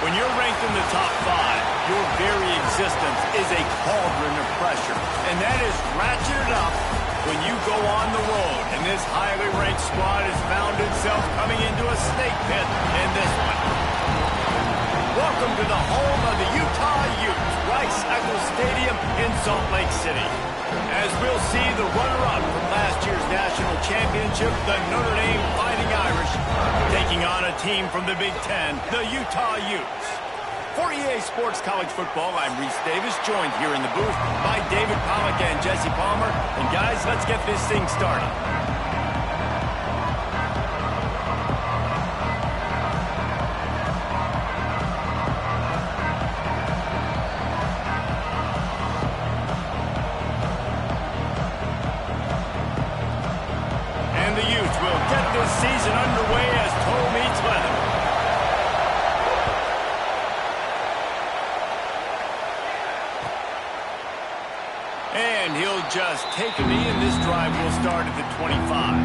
When you're ranked in the top 5, your very existence is a cauldron of pressure. And that is ratcheted up when you go on the road. And this highly ranked squad has found itself coming into a snake pit in this one. Welcome to the home of the Utah Utes, Rice-Eccles Stadium in Salt Lake City. As we'll see the runner-up from last year's national championship, the Notre Dame Fighting Irish, taking on a team from the Big Ten, the Utah Utes. For EA Sports College Football, I'm Reese Davis, joined here in the booth by David Pollack and Jesse Palmer. And guys, let's get this thing started. And the Utes will get this season underway as toe meets leather. And he'll just take a knee, and this drive will start at the 25.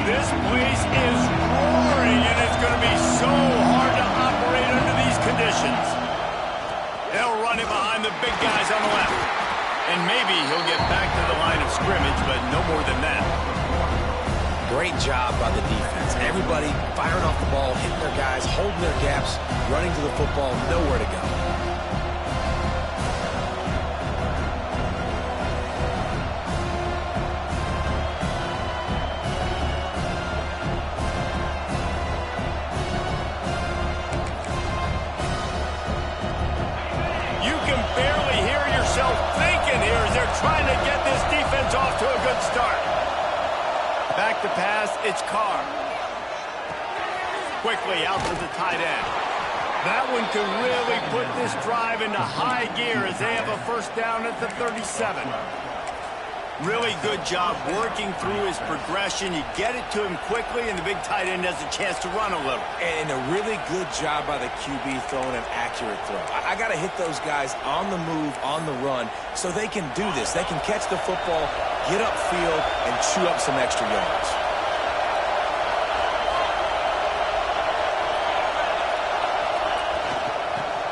This place is roaring, and it's going to be so hard to operate under these conditions. They'll run it behind the big guys on the left. And maybe he'll get back to the line of scrimmage, but no more than that. Great job by the defense. Everybody firing off the ball, hitting their guys, holding their gaps, running to the football, nowhere to go. You can barely hear yourself thinking here as they're trying to get this defense off to a good start. Back to pass, it's Carr. Quickly out to the tight end. That one can really put this drive into high gear as they have a first down at the 37. Really good job working through his progression. You get it to him quickly, and the big tight end has a chance to run a little. And a really good job by the QB throwing an accurate throw. I got to hit those guys on the move, on the run, so they can do this. They can catch the football, get upfield, and chew up some extra yards.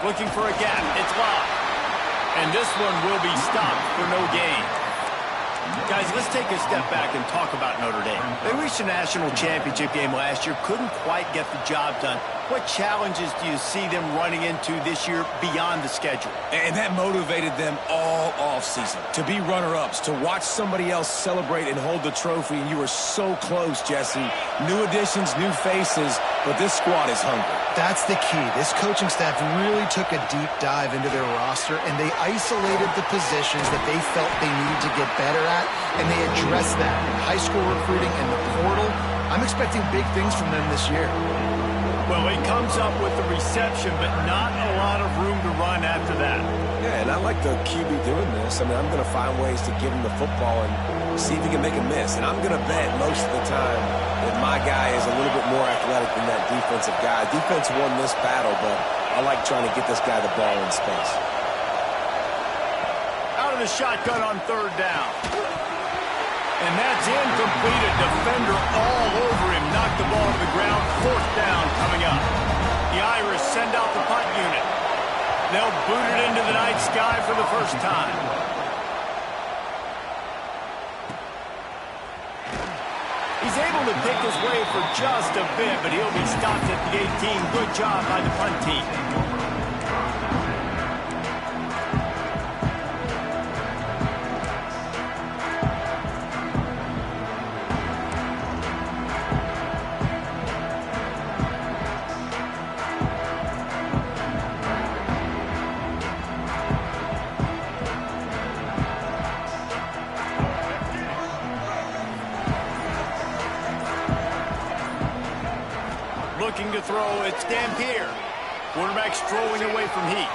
Looking for a gap. It's Love. And this one will be stopped for no gain. Guys, let's take a step back and talk about Notre Dame. They reached a national championship game last year, couldn't quite get the job done. What challenges do you see them running into this year beyond the schedule? And that motivated them all offseason to be runner-ups, to watch somebody else celebrate and hold the trophy, and you were so close, Jesse. New additions, new faces, but this squad is hungry. That's the key. This coaching staff really took a deep dive into their roster, and they isolated the positions that they felt they needed to get better at, and they addressed that in high school recruiting and the portal. I'm expecting big things from them this year. Well, he comes up with the reception, but not a lot of room to run after that. Yeah, and I like the QB doing this. I mean, I'm going to find ways to give him the football and see if he can make a miss. And I'm going to bet most of the time that my guy is a little bit more athletic than that defensive guy. Defense won this battle, but I like trying to get this guy the ball in space. Out the shotgun on third down. And that's incomplete. A defender all over him. Knocked the ball to the ground. Fourth down coming up. The Irish send out the punt unit. They'll boot it into the night sky for the first time. He's able to pick his way for just a bit, but he'll be stopped at the 18. Good job by the punt team. Looking to throw, it's Dampier. Quarterback strolling away from Heat.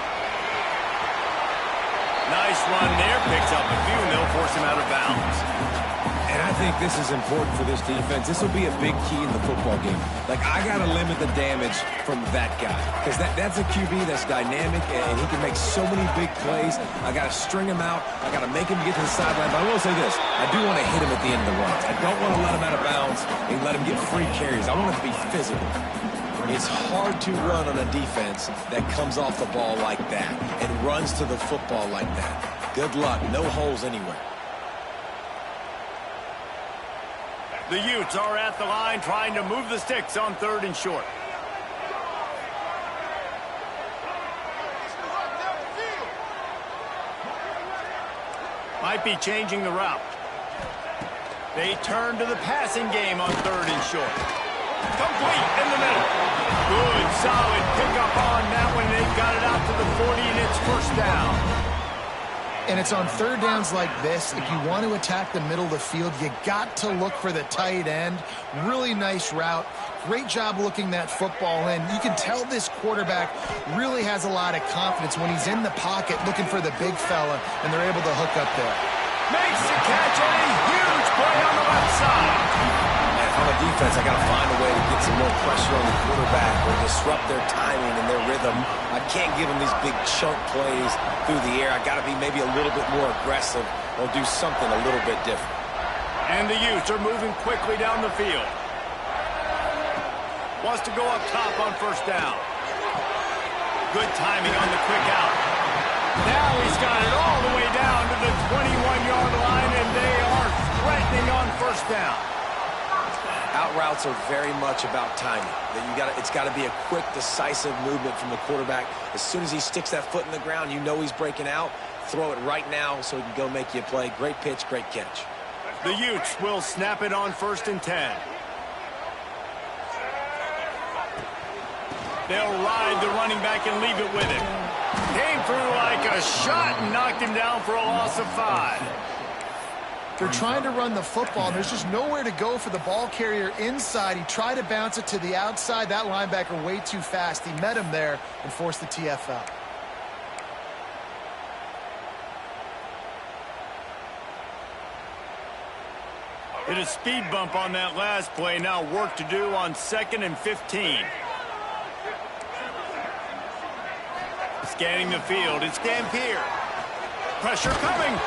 Nice run there, picks up a few, and they'll force him out of bounds. And I think this is important for this defense. This will be a big key in the football game. Like, I got to limit the damage from that guy. Because that's a QB that's dynamic, and he can make so many big plays. I got to string him out. I got to make him get to the sideline. But I will say this. I do want to hit him at the end of the runs. I don't want to let him out of bounds and let him get free carries. I want it to be physical. It's hard to run on a defense that comes off the ball like that and runs to the football like that. Good luck. No holes anywhere. The Utes are at the line trying to move the sticks on third and short. Might be changing the route. They turn to the passing game on third and short. Complete in the middle. Good, solid pickup on that one. They've got it out to the 40, and it's first down. And it's on third downs like this. If you want to attack the middle of the field, you got to look for the tight end. Really nice route. Great job looking that football in. You can tell this quarterback really has a lot of confidence when he's in the pocket looking for the big fella, and they're able to hook up there. Makes the catch, and a huge play on the left side. On the defense, I got to find a way to get some more pressure on the quarterback or disrupt their timing and their rhythm. I can't give them these big chunk plays through the air. I got to be maybe a little bit more aggressive or do something a little bit different. And the Utes are moving quickly down the field. Wants to go up top on first down. Good timing on the quick out. Now he's got it all the way down to the 21-yard line, and they are threatening on first down. Out routes are very much about timing. It's got to be a quick, decisive movement from the quarterback. As soon as he sticks that foot in the ground, you know he's breaking out. Throw it right now so he can go make you a play. Great pitch, great catch. The Utes will snap it on first and 10. They'll ride the running back and leave it with him. Came through like a shot and knocked him down for a loss of 5. They're trying to run the football, and there's just nowhere to go for the ball carrier inside. He tried to bounce it to the outside. That linebacker way too fast. He met him there and forced the TFL. Hit a speed bump on that last play. Now work to do on 2nd and 15. Scanning the field, it's Dampier. Pressure coming.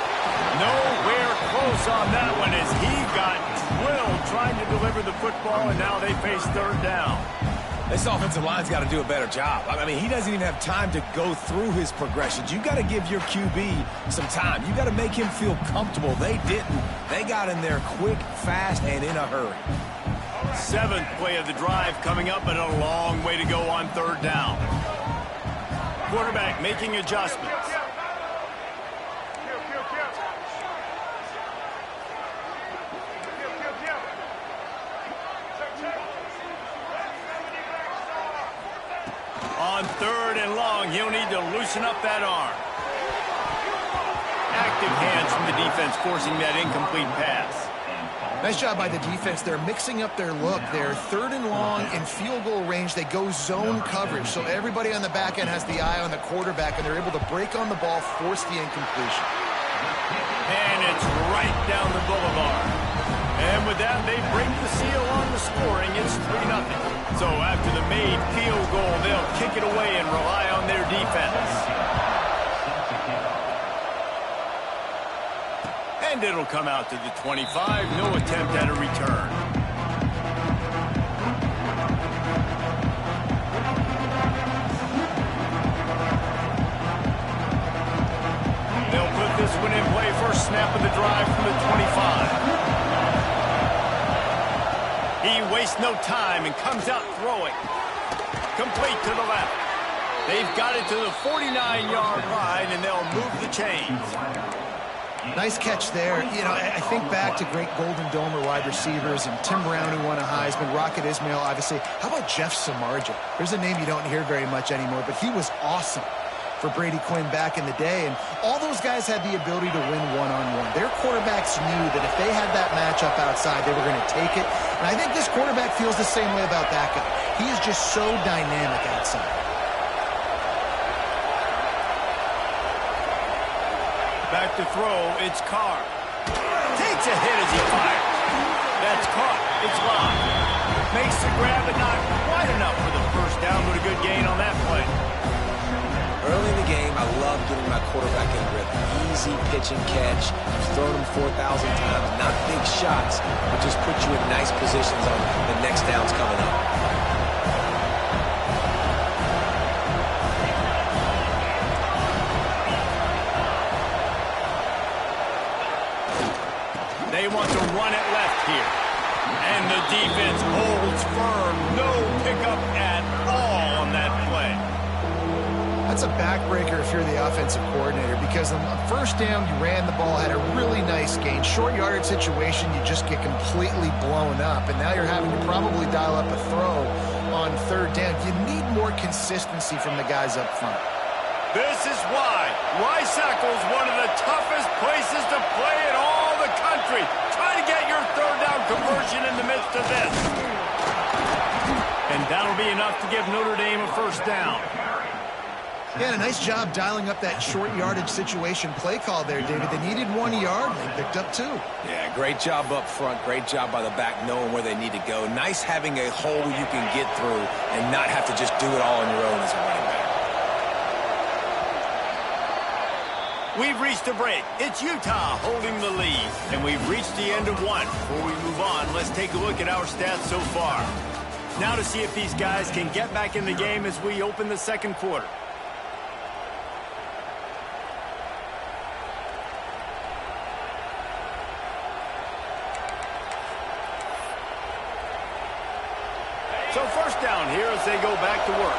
Nowhere close on that one as he got drilled trying to deliver the football, and now they face third down. This offensive line's got to do a better job. I mean, he doesn't even have time to go through his progressions. You got to give your QB some time. You got to make him feel comfortable. They didn't. They got in there quick, fast, and in a hurry. 7th play of the drive coming up, but a long way to go on third down. Quarterback making adjustments. On 3rd and long, he'll need to loosen up that arm. Active hands from the defense forcing that incomplete pass. Nice job by the defense. They're mixing up their look. They're 3rd and long in field goal range. They go zone coverage, so everybody on the back end has the eye on the quarterback, and they're able to break on the ball, force the incompletion. And it's right down the boulevard. And with that, they break the seal on the scoring. It's 3-0. So after the made field goal, they'll kick it away and rely on their defense. And it'll come out to the 25. No attempt at a return. They'll put this one in play. First snap of the drive from the 25. He wastes no time and comes out throwing. Complete to the left. They've got it to the 49-yard line, and they'll move the chains. Nice catch there. You know, I think back to great Golden Domer wide receivers and Tim Brown, who won a Heisman, Rocket Ismail, obviously. How about Jeff Samardzija? There's a name you don't hear very much anymore, but he was awesome for Brady Quinn back in the day, and all those guys had the ability to win one-on-one. Their quarterbacks knew that if they had that matchup outside, they were going to take it, and I think this quarterback feels the same way about that guy. He is just so dynamic outside. Back to throw, it's Carr. Takes a hit as he fires. That's caught, it's locked. Makes the grab, but not quite enough for the first down, but a good gain on that play. Early in the game, I love getting my quarterback in a rhythm. Easy pitch and catch. You've thrown them 4,000 times. Not big shots, but just put you in nice positions on the next downs coming up. They want to run it left here. And the defense holds firm. No pickup at all on that play. That's a backbreaker if you're the offensive coordinator, because on the first down, you ran the ball, had a really nice gain. Short yardage situation, you just get completely blown up, and now you're having to probably dial up a throw on third down. You need more consistency from the guys up front. This is why Rice-Eccles is one of the toughest places to play in all the country. Try to get your third down conversion in the midst of this. And that'll be enough to give Notre Dame a first down. Yeah, a nice job dialing up that short yardage situation play call there, David. They needed 1 yard, and they picked up 2. Yeah, great job up front. Great job by the back knowing where they need to go. Nice having a hole you can get through and not have to just do it all on your own as a running back. We've reached a break. It's Utah holding the lead, and we've reached the end of one. Before we move on, let's take a look at our stats so far. Now to see if these guys can get back in the game as we open the second quarter. So first down here as they go back to work.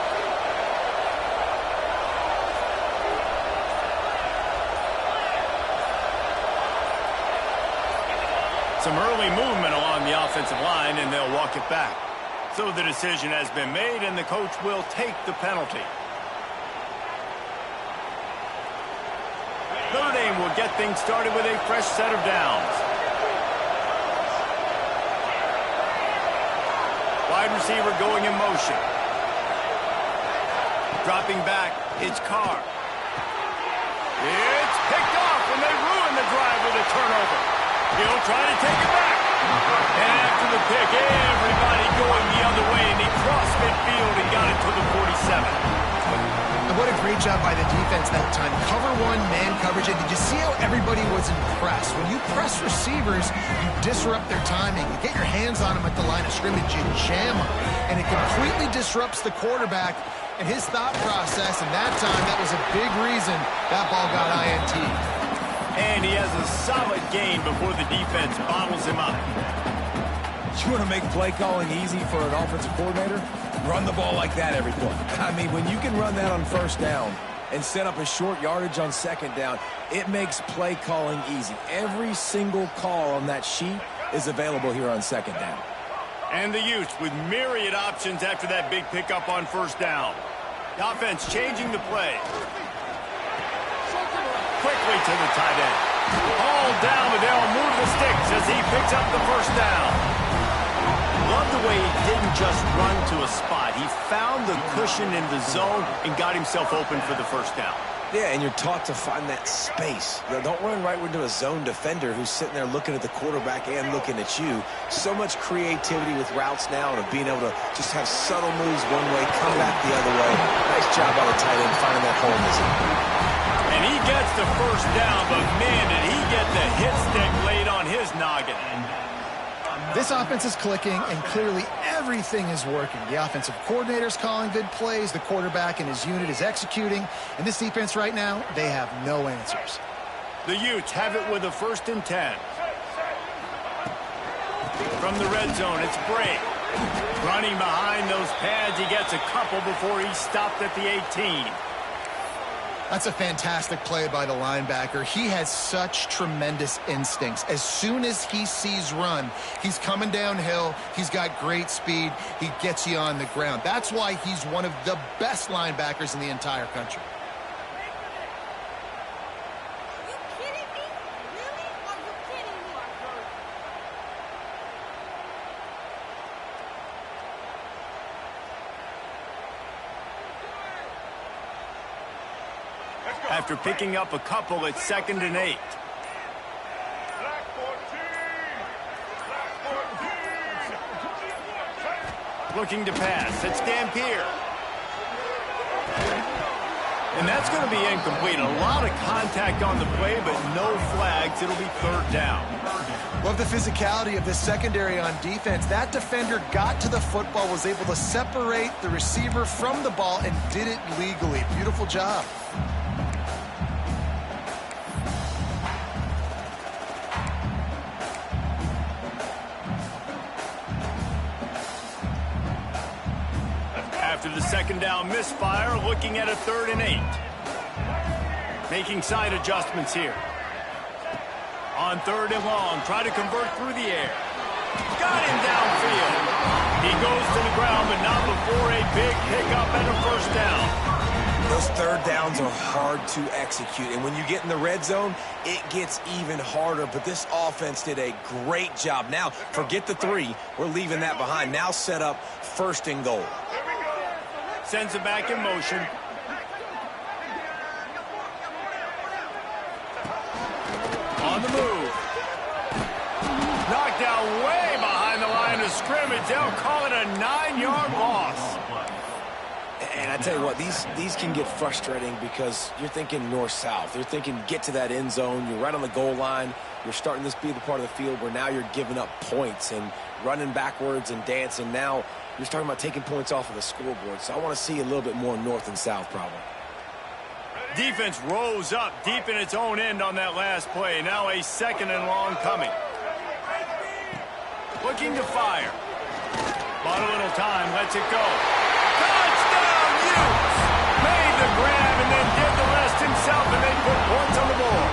Some early movement along the offensive line, and they'll walk it back. So the decision has been made, and the coach will take the penalty. Notre Dame will get things started with a fresh set of downs. Wide receiver going in motion. Dropping back, it's Carr. It's picked off when they ruin the drive with a turnover. He'll try to take it back. And after the pick, everybody going the other way, and he crossed midfield and got it to the 47. And what a great job by the defense that time. Cover one, man coverage. And did you see how everybody was impressed? When you press receivers, you disrupt their timing. You get your hands on them at the line of scrimmage, you jam them. And it completely disrupts the quarterback and his thought process. And that time, that was a big reason that ball got INT. And he has a solid gain before the defense bottles him up. You want to make play calling easy for an offensive coordinator? Run the ball like that every play. I mean, when you can run that on first down and set up a short yardage on second down, it makes play calling easy. Every single call on that sheet is available here on second down. And the Utes with myriad options after that big pickup on first down. The offense changing the play. Quickly to the tight end. All down, but they'll move the sticks as he picks up the first down. Love the way he didn't just run to a spot. He found the cushion in the zone and got himself open for the first down. Yeah, and you're taught to find that space. You know, don't run right into a zone defender who's sitting there looking at the quarterback and looking at you. So much creativity with routes now and of being able to just have subtle moves one way, come back the other way. Nice job by the tight end finding that hole in the zone. And he gets the first down, but man, did he get the hit stick laid on his noggin. This offense is clicking, and clearly everything is working. The offensive coordinator's calling good plays. The quarterback and his unit is executing. And this defense right now, they have no answers. The Utes have it with a 1st and 10. From the red zone, it's Bray. Running behind those pads, he gets a couple before he's stopped at the 18. That's a fantastic play by the linebacker. He has such tremendous instincts. As soon as he sees run, he's coming downhill. He's got great speed. He gets you on the ground. That's why he's one of the best linebackers in the entire country. After picking up a couple, it's 2nd and 8. Looking to pass. It's Dampier. And that's going to be incomplete. A lot of contact on the play, but no flags. It'll be 3rd down. Love the physicality of this secondary on defense. That defender got to the football, was able to separate the receiver from the ball, and did it legally. Beautiful job. After the 2nd down misfire, looking at a 3rd and 8. Making side adjustments here. On 3rd and long, try to convert through the air. Got him downfield. He goes to the ground, but not before a big pickup and a 1st down. Those 3rd downs are hard to execute, and when you get in the red zone, it gets even harder, but this offense did a great job. Now, forget the 3. We're leaving that behind. Now set up 1st and goal. Sends it back in motion. On the move. Knocked down way behind the line of scrimmage. They'll call it a 9-yard loss. And I tell you what, these can get frustrating because you're thinking north-south. You're thinking get to that end zone. You're right on the goal line. You're starting this be the part of the field where now you're giving up points and running backwards and dancing. Now you're talking about taking points off of the scoreboard. So I want to see a little bit more north and south probably. Defense rose up deep in its own end on that last play. Now a 2nd and long coming. Looking to fire. Bought a little time, lets it go. Touchdown, Utes! Made the grab and then did the rest himself, and they put points on the board.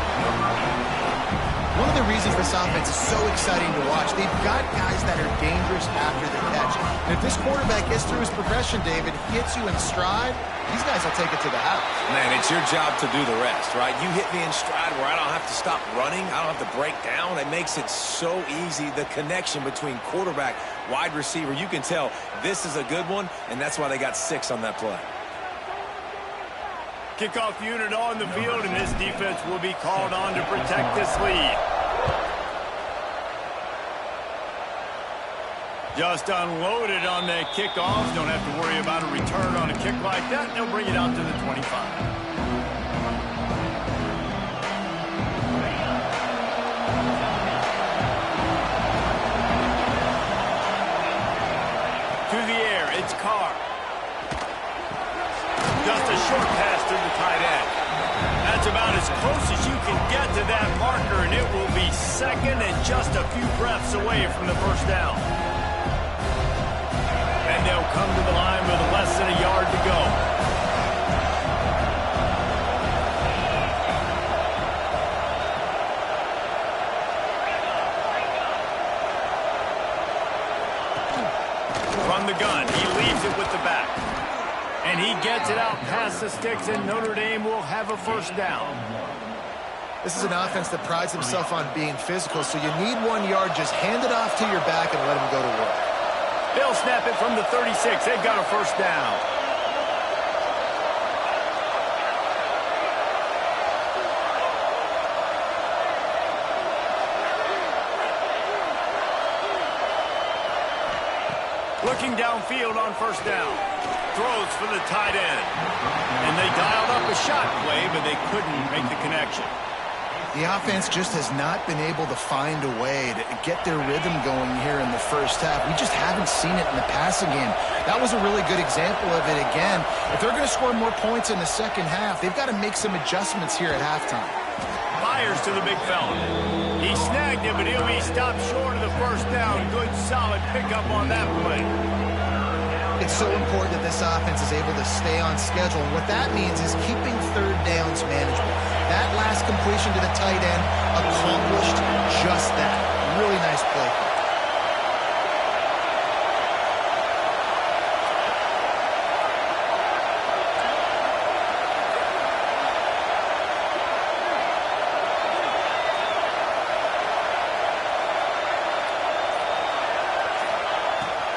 One of the reasons this offense is so exciting to watch, they've got guys that are dangerous after the catch. And if this quarterback gets through his progression, David, hits you in stride, these guys will take it to the house. Man, it's your job to do the rest, right? You hit me in stride where I don't have to stop running. I don't have to break down. It makes it so easy. The connection between quarterback, wide receiver, you can tell this is a good one, and that's why they got 6 on that play. Kickoff unit on the field, and this defense will be called on to protect this lead. Just unloaded on that kickoff. Don't have to worry about a return on a kick like that. They'll bring it out to the 25. To the air, it's Carr. Just a short pass to the tight end. That's about as close as you can get to that marker, and it will be 2nd and just a few breaths away from the 1st down. And they'll come to the line with less than a yard to go. From the gun, he leaves it with the back. And he gets it out past the sticks, and Notre Dame will have a 1st down. This is an offense that prides himself on being physical, so you need 1 yard. Just hand it off to your back and let him go to work. They'll snap it from the 36. They've got a 1st down. Looking downfield on 1st down. Throws for the tight end. And they dialed up a shot play, but they couldn't make the connection. The offense just has not been able to find a way to get their rhythm going here in the first half. We just haven't seen it in the passing game. That was a really good example of it again. If they're going to score more points in the second half, they've got to make some adjustments here at halftime. Fires to the big fella. He snagged it, but he'll be stopped short of the first down. Good, solid pickup on that play. It's so important that this offense is able to stay on schedule. And what that means is keeping third downs manageable. That last completion to the tight end accomplished just that. Really nice play.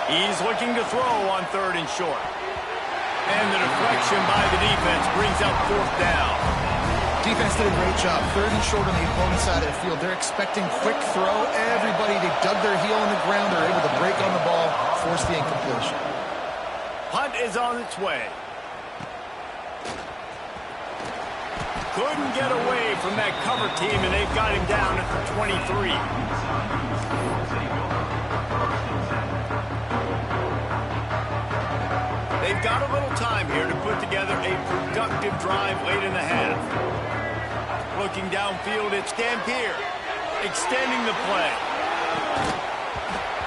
He's looking to throw on 3rd and short. And the deflection by the defense brings up 4th down. Defense did a great job. 3rd and short on the opponent's side of the field. They're expecting quick throw. Everybody, they dug their heel on the ground. They're able to break on the ball, force the incompletion. Punt is on its way. Couldn't get away from that cover team, and they've got him down at the 23. They've got a little time here to put together a productive drive late in the half. Looking downfield, it's Dampier, extending the play.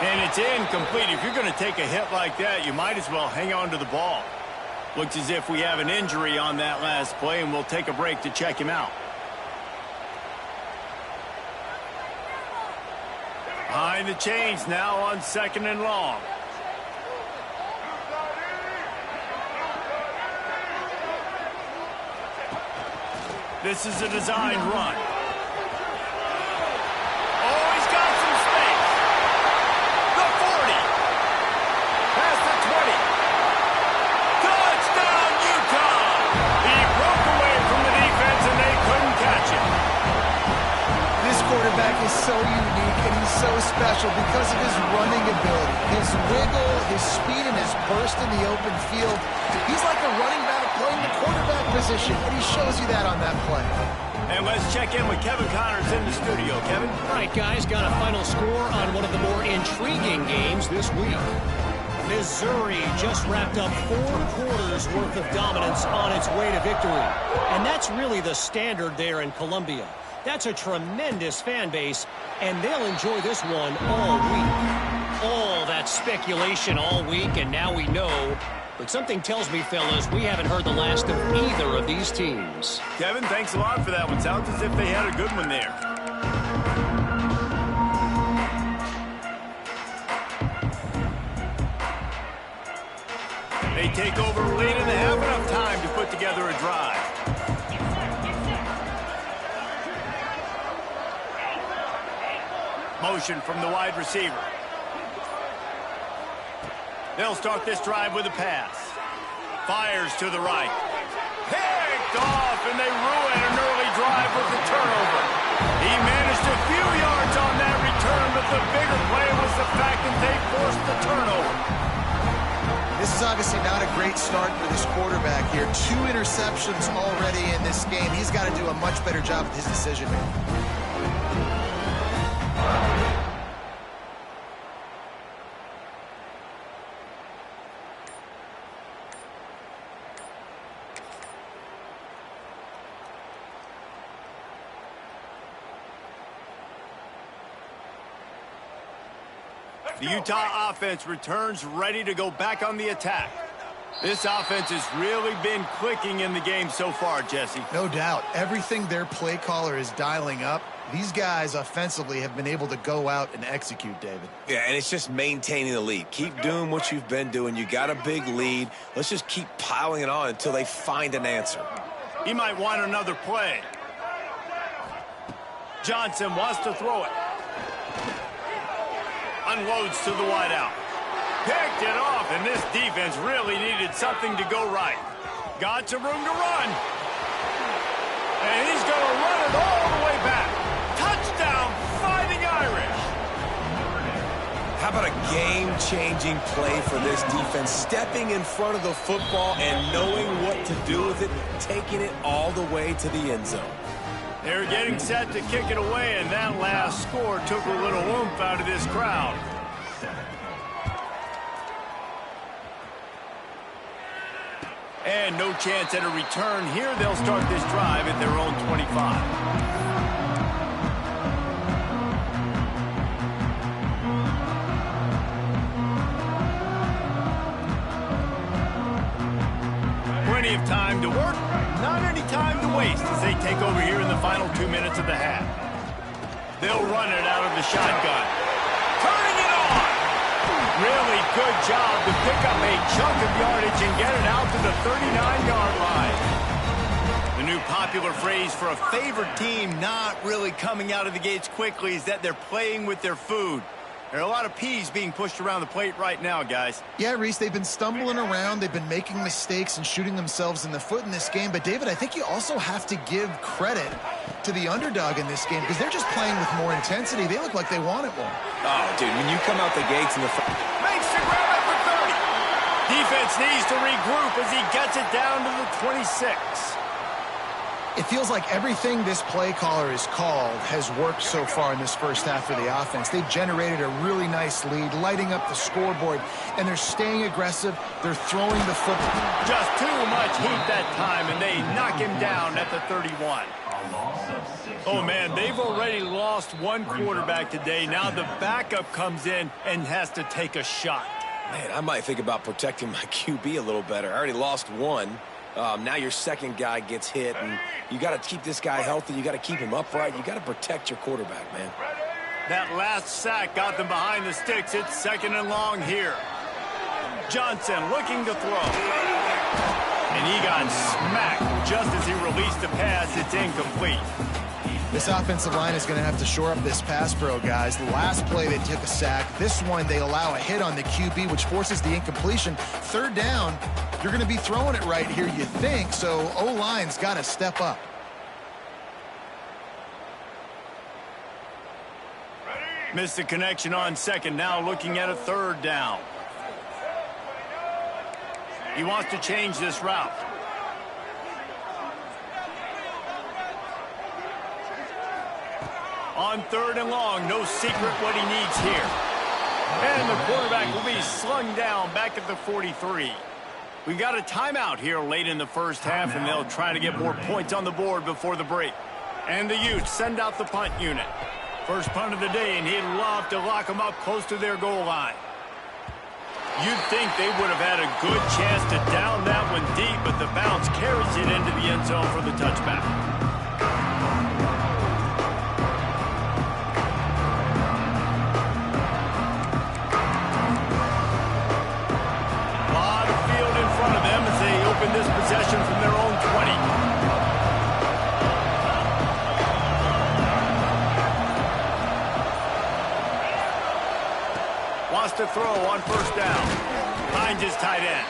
And it's incomplete. If you're going to take a hit like that, you might as well hang on to the ball. Looks as if we have an injury on that last play, and we'll take a break to check him out. Behind the chains now on 2nd and long. This is a design run. Oh, he's got some space. The 40. Past the 20. Touchdown, Utah. He broke away from the defense, and they couldn't catch him. This quarterback is so unique, and he's so special because of his running ability. His wiggle, his speed, and his burst in the open field. He's like a running back playing the quarterback position, and he shows you that on that play. And let's check in with Kevin Connors in the studio. Kevin? All right, guys, got a final score on one of the more intriguing games this week. Missouri just wrapped up 4 quarters worth of dominance on its way to victory. And that's really the standard there in Columbia. That's a tremendous fan base, and they'll enjoy this one all week. All that speculation all week, and now we know. But something tells me, fellas, we haven't heard the last of either of these teams. Kevin, thanks a lot for that one. Sounds as if they had a good one there. They take over late in the half, enough time to put together a drive. Motion from the wide receiver. They'll start this drive with a pass. Fires to the right. Picked off, and they ruin an early drive with the turnover. He managed a few yards on that return, but the bigger play was the fact that they forced the turnover. This is obviously not a great start for this quarterback here. 2 interceptions already in this game. He's got to do a much better job with his decision-making. The Utah offense returns ready to go back on the attack. This offense has really been clicking in the game so far, Jesse. No doubt. Everything their play caller is dialing up, these guys offensively have been able to go out and execute, David. Yeah, and it's just maintaining the lead. Keep doing what you've been doing. You got a big lead. Let's just keep piling it on until they find an answer. He might want another play. Johnson wants to throw it. Unloads to the wideout. Picked it off, and this defense really needed something to go right. Got some room to run. And he's going to run it all the way back. Touchdown, Fighting Irish. How about a game-changing play for this defense? Stepping in front of the football and knowing what to do with it, taking it all the way to the end zone. They're getting set to kick it away, and that last score took a little oomph out of this crowd. And no chance at a return here. They'll start this drive at their own 25. Plenty of time to work, not any time to waste as they take over here in the final 2 minutes of the half. They'll run it out of the shotgun. Turning it on! Really good job to pick up a chunk of yardage and get it out to the 39-yard line. The new popular phrase for a favored team not really coming out of the gates quickly is that they're playing with their food. There are a lot of peas being pushed around the plate right now, guys. Yeah, Reese, they've been stumbling around. They've been making mistakes and shooting themselves in the foot in this game. But, David, I think you also have to give credit to the underdog in this game because they're just playing with more intensity. They look like they want it more. Oh, dude, when you come out the gates in the front. Makes the grab at the 30. Defense needs to regroup as he gets it down to the 26. It feels like everything this play caller has called has worked so far in this first half for the offense. They've generated a really nice lead, lighting up the scoreboard, and they're staying aggressive. They're throwing the football. Just too much heat that time, and they knock him down at the 31. Oh, man, they've already lost one quarterback today. Now the backup comes in and has to take a shot. Man, I might think about protecting my QB a little better. I already lost one. Now your second guy gets hit, and you got to keep this guy healthy. You got to keep him upright. You got to protect your quarterback, man. That last sack got them behind the sticks. It's second and long here. Johnson looking to throw. And he got smacked just as he released the pass. It's incomplete. This offensive line is going to have to shore up this pass pro, guys. The last play, they took a sack. This one, they allow a hit on the QB, which forces the incompletion. Third down, you're going to be throwing it right here, you think, so O-line's got to step up. Missed the connection on second. Now looking at a third down. He wants to change this route. On third and long, no secret what he needs here. And the quarterback will be slung down back at the 43. We got a timeout here late in the first half, and they'll try to get more points on the board before the break. And the Utes send out the punt unit. First punt of the day, and he'd love to lock them up close to their goal line. You'd think they would have had a good chance to down that one deep, but the bounce carries it into the end zone for the touchback. This possession from their own 20. Wants to throw on first down. Finds his tight end.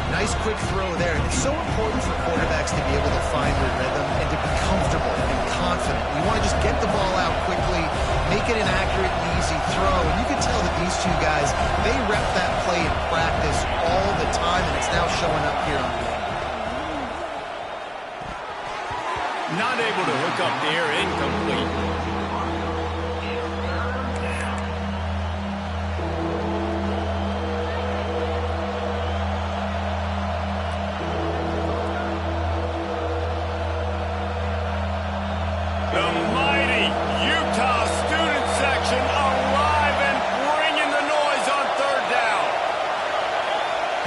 Nice quick throw there. It's so important for quarterbacks to be able to find their rhythm and to be comfortable and confident. You want to just get the ball out quickly, make it an accurate and easy throw. And you can tell that these two guys, they rep that play in practice all the time, and it's now showing up here on the end. Not able to hook up there, incomplete. The mighty Utah student section alive and bringing the noise on third down.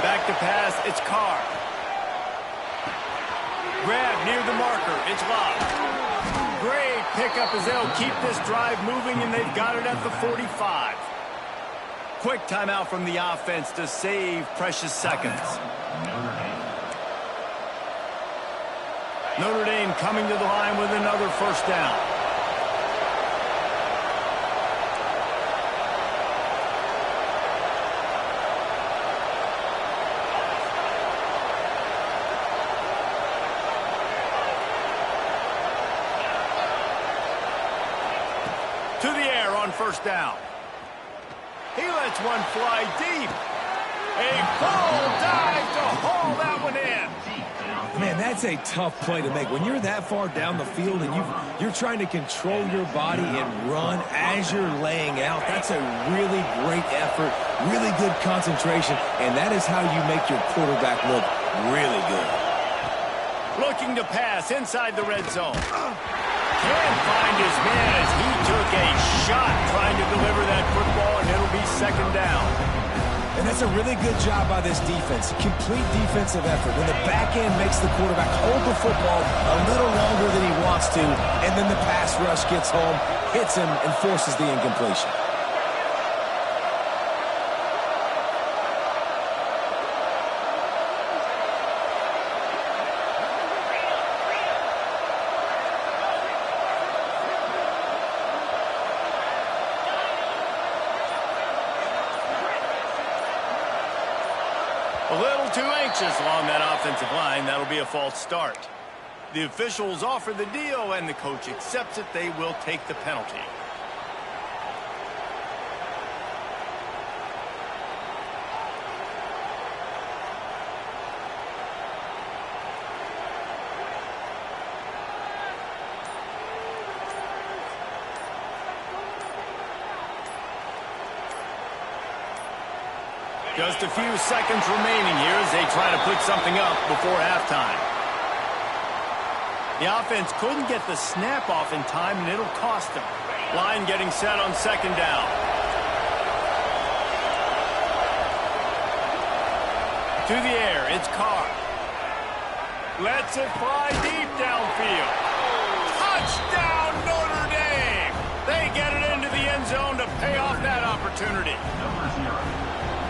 Back to pass, it's Carr. Grab near the marker, it's Love. Great pickup as they'll keep this drive moving, and they've got it at the 45. Quick timeout from the offense to save precious seconds. Notre Dame coming to the line with another first down. To the air on first down. He lets one fly deep. A full dive to haul that one in. Man, that's a tough play to make. When you're that far down the field and you're trying to control your body and run as you're laying out, that's a really great effort, really good concentration, and that is how you make your quarterback look really good. Looking to pass inside the red zone. Can't find his man as he took a shot trying to deliver that football, and it'll be second down. And that's a really good job by this defense. Complete defensive effort. When the back end makes the quarterback hold the football a little longer than he wants to, and then the pass rush gets home, hits him, and forces the incompletion. A little too anxious along that offensive line. That'll be a false start. The officials offer the deal, and the coach accepts it. They will take the penalty. Just a few seconds remaining here as they try to put something up before halftime. The offense couldn't get the snap off in time, and it'll cost them. Line getting set on second down. To the air, it's Carr. Lets it fly deep downfield. Touchdown, Notre Dame! They get it into the end zone to pay off that opportunity.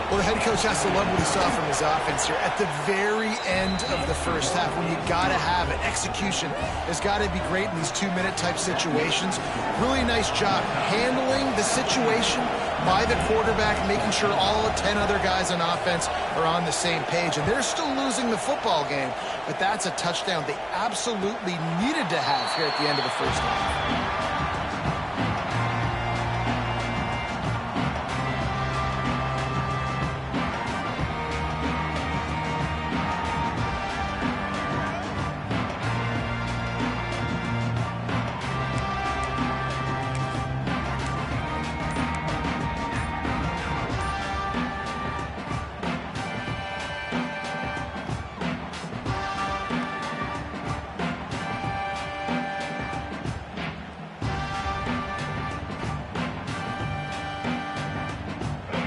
Well, the head coach has to love what he saw from his offense here. At the very end of the first half, when you got to have it, execution has got to be great in these 2-minute type situations. Really nice job handling the situation by the quarterback, making sure all 10 other guys on offense are on the same page. And they're still losing the football game, but that's a touchdown they absolutely needed to have here at the end of the first half.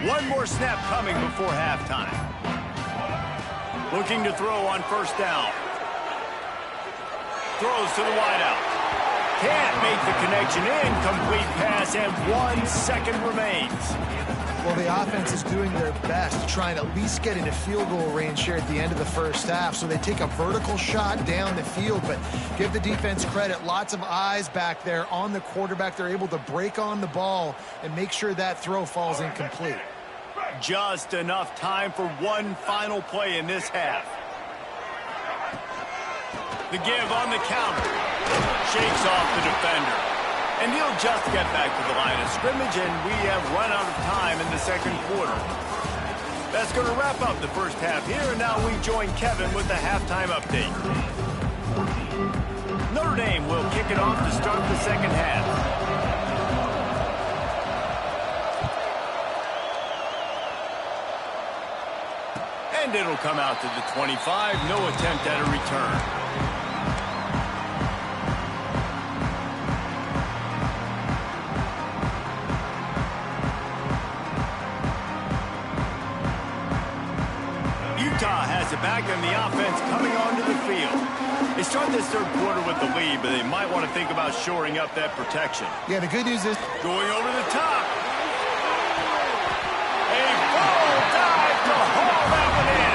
One more snap coming before halftime. Looking to throw on first down. Throws to the wideout. Can't make the connection. Incomplete pass, and 1 second remains. Well, the offense is doing their best to try and at least get into field goal range here at the end of the first half. So they take a vertical shot down the field, but give the defense credit. Lots of eyes back there on the quarterback. They're able to break on the ball and make sure that throw falls incomplete. Just enough time for one final play in this half. The give on the counter. Shakes off the defender. And he'll just get back to the line of scrimmage, and we have run out of time in the second quarter. That's going to wrap up the first half here, and now we join Kevin with the halftime update. Notre Dame will kick it off to start the second half. And it'll come out to the 25. No attempt at a return. Utah has it back, and the offense coming onto the field. They start this third quarter with the lead, but they might want to think about shoring up that protection. Yeah, the good news is going over the top. A full dive to haul that one in.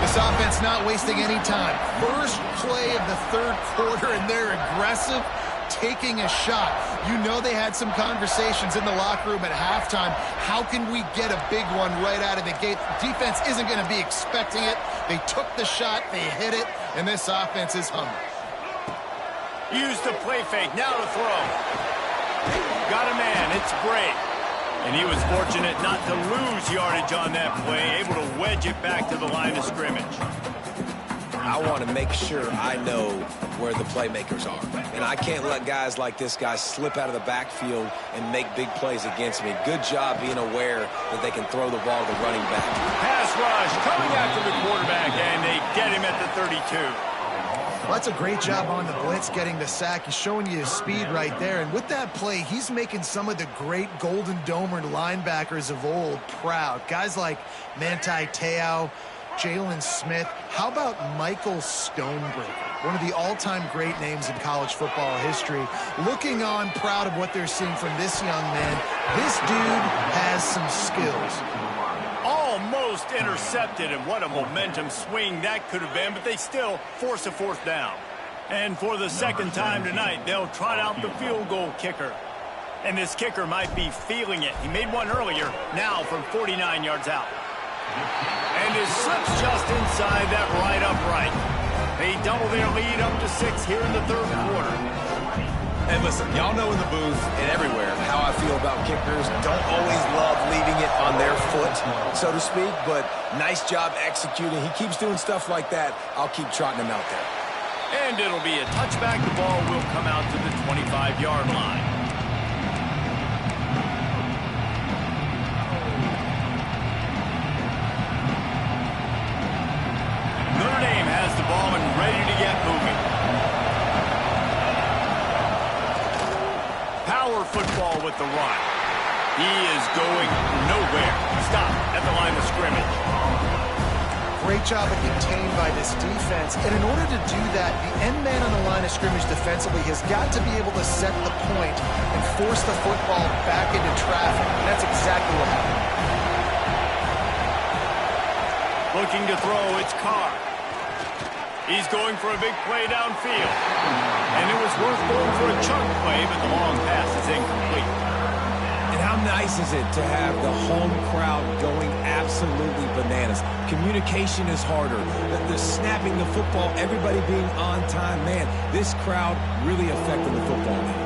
this offense not wasting any time. First play of the third quarter, and they're aggressive, taking a shot. You know they had some conversations in the locker room at halftime. How can we get a big one right out of the gate? Defense isn't going to be expecting it. They took the shot, they hit it, and this offense is hungry. Use the play fake, now to throw. Got a man. It's great. And he was fortunate not to lose yardage on that play, able to wedge it back to the line of scrimmage. I want to make sure I know where the playmakers are. And I can't let guys like this guy slip out of the backfield and make big plays against me. Good job being aware that they can throw the ball to the running back. Pass rush coming after the quarterback, and they get him at the 32. Well, that's a great job on the blitz getting the sack. He's showing you his speed right there. And with that play, he's making some of the great Golden Domer linebackers of old proud. Guys like Manti Te'o, Jalen Smith. How about Michael Stonebreaker? One of the all-time great names in college football history. Looking on, proud of what they're seeing from this young man. This dude has some skills. Almost intercepted, and what a momentum swing that could have been, but they still force a fourth down. And for the second time tonight, they'll trot out the field goal kicker. And this kicker might be feeling it. He made one earlier, now from 49 yards out. And his slips just inside that right upright. They double their lead up to 6 here in the third quarter. And listen, y'all know in the booth and everywhere how I feel about kickers. Don't always love leaving it on their foot, so to speak, but nice job executing. He keeps doing stuff like that. I'll keep trotting him out there. And it'll be a touchback. The ball will come out to the 25-yard line. Notre Dame has the ball and ready to get moving. Power football with the run. He is going nowhere. Stop at the line of scrimmage. Great job of contained by this defense. And in order to do that, the end man on the line of scrimmage defensively has got to be able to set the point and force the football back into traffic. And that's exactly what happened. Looking to throw, it's Carr. He's going for a big play downfield. And it was worth going for a chunk play, but the long pass is incomplete. And how nice is it to have the home crowd going absolutely bananas? Communication is harder. The snapping the football, everybody being on time. Man, this crowd really affected the football game.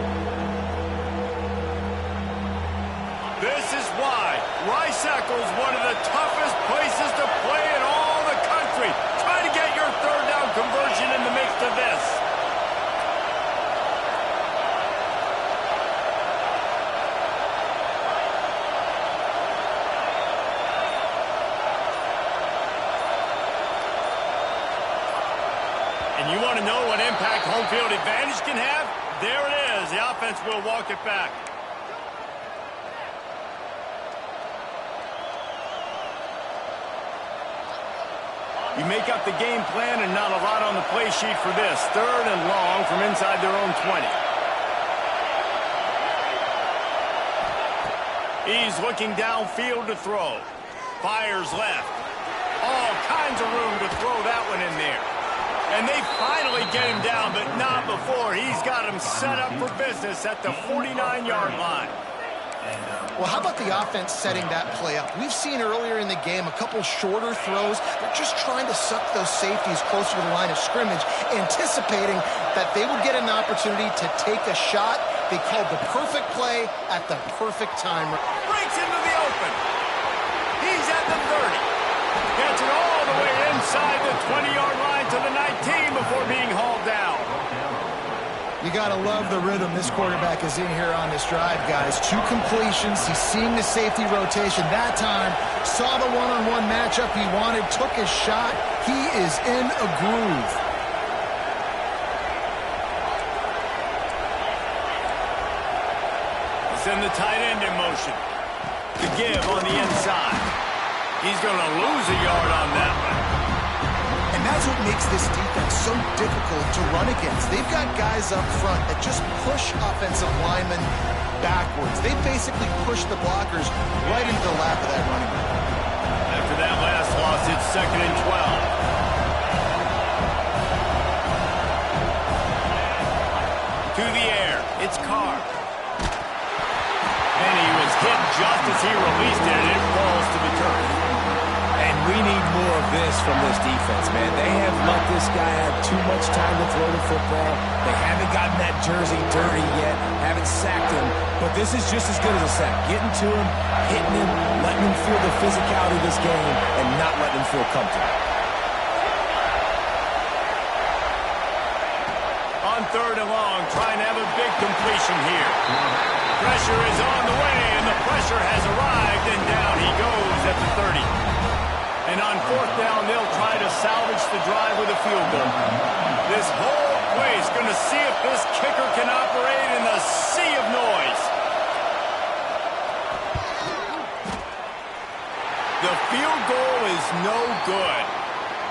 This is why Rice-Eccles is one of the toughest places to play in all the country. Try to get your third down conversion in the mix of this. And you want to know what impact home field advantage can have? There it is. The offense will walk it back. You make up the game plan and not a lot on the play sheet for this. Third and long from inside their own 20. He's looking downfield to throw. Fires left. All kinds of room to throw that one in there. And they finally get him down, but not before. He's got him set up for business at the 49-yard line. Well, how about the offense setting that play up? We've seen earlier in the game a couple shorter throws. They're just trying to suck those safeties closer to the line of scrimmage, anticipating that they would get an opportunity to take a shot. They called the perfect play at the perfect time. Breaks into the open. He's at the 30. Gets it all the way inside the 20-yard line to the 19 before being hauled down. You got to love the rhythm this quarterback is in here on this drive, guys. 2 completions. He's seeing the safety rotation. That time, saw the one-on-one matchup he wanted, took his shot. He is in a groove. Send the tight end in motion. To give on the inside. He's going to lose a yard on that one. And that's what makes this defense so difficult to run against. They've got guys up front that just push offensive linemen backwards. They basically push the blockers right into the lap of that running back. After that last loss, it's 2nd and 12. To the air, it's Carr. And he was hit just as he released it, and it falls to the turf. And we need more of this from this defense, man. They have let this this guy had too much time to throw the football. They haven't gotten that jersey dirty yet, haven't sacked him, but this is just as good as a sack. Getting to him, hitting him, letting him feel the physicality of this game, and not letting him feel comfortable. On 3rd and long, trying to have a big completion here. Pressure is on the way, and the pressure has arrived, and down he goes at the 30. And on 4th down, they'll try to salvage the drive with a field goal. This whole place going to see if this kicker can operate in the sea of noise. The field goal is no good,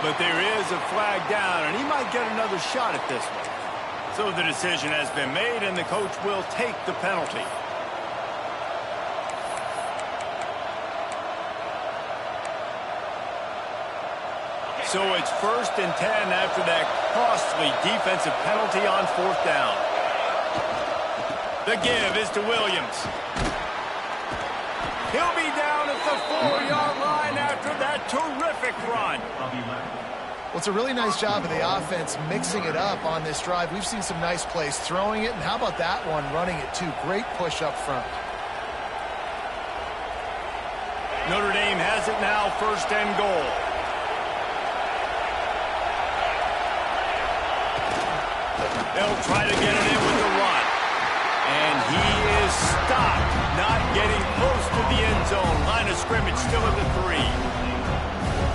but there is a flag down, and he might get another shot at this one. So the decision has been made, and the coach will take the penalty. So it's 1st and 10 after that costly defensive penalty on 4th down. The give is to Williams. He'll be down at the 4-yard line after that terrific run. Well, it's a really nice job of the offense mixing it up on this drive. We've seen some nice plays throwing it, and how about that one running it too? Great push up front. Notre Dame has it now, 1st and goal. They'll try to get it in with the run. And he is stopped, not getting close to the end zone. Line of scrimmage still at the 3.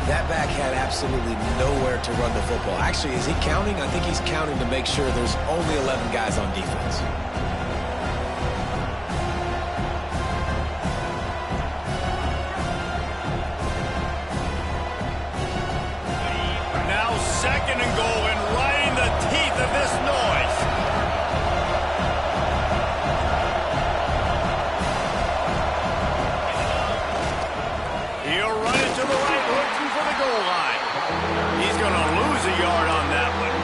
That back had absolutely nowhere to run the football. Actually, is he counting? I think he's counting to make sure there's only 11 guys on defense. Now 2nd and goal, and right in the teeth of this noise. He'll run it to the right, looking for the goal line. He's going to lose a yard on that one.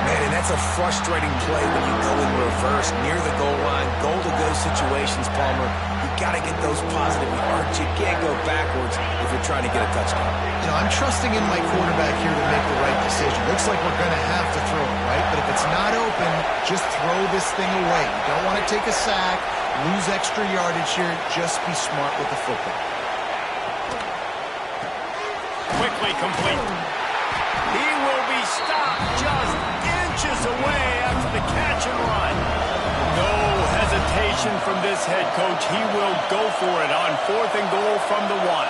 Man, and that's a frustrating play when you go in reverse near the goal line. Goal-to-go situations, Palmer. You got to get those positive yards. You can't go backwards if you're trying to get a touchdown. You know, I'm trusting in my quarterback here to make the right decision. Looks like we're going to have to throw it, right? But if it's not open, just throw this thing away. You don't want to take a sack, lose extra yardage here. Just be smart with the football. Quickly complete. He will be stopped just inches away after the catch and run. No hesitation from this head coach. He will go for it on 4th and goal from the 1.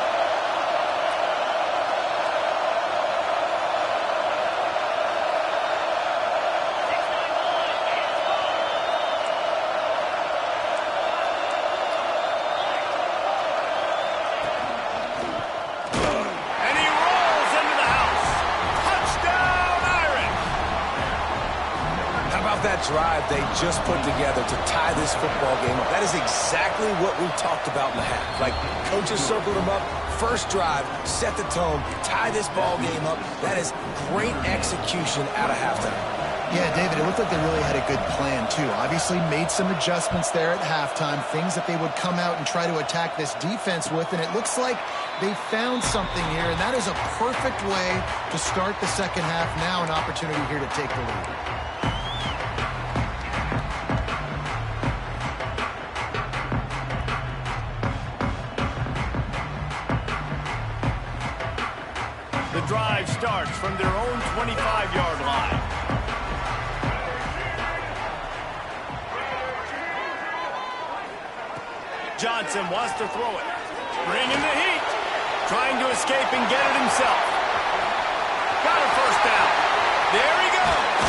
Drive they just put together to tie this football game up. That is exactly what we talked about in the half. Like, coaches circled them up. First drive, set the tone, tie this ball game up. That is great execution out of halftime. Yeah, David, it looked like they really had a good plan, too. Obviously made some adjustments there at halftime, things that they would come out and try to attack this defense with, and it looks like they found something here, and that is a perfect way to start the second half. Now an opportunity here to take the lead. The drive starts from their own 25-yard line. Johnson wants to throw it. Bringing the heat. Trying to escape and get it himself. Got a 1st down. There he goes.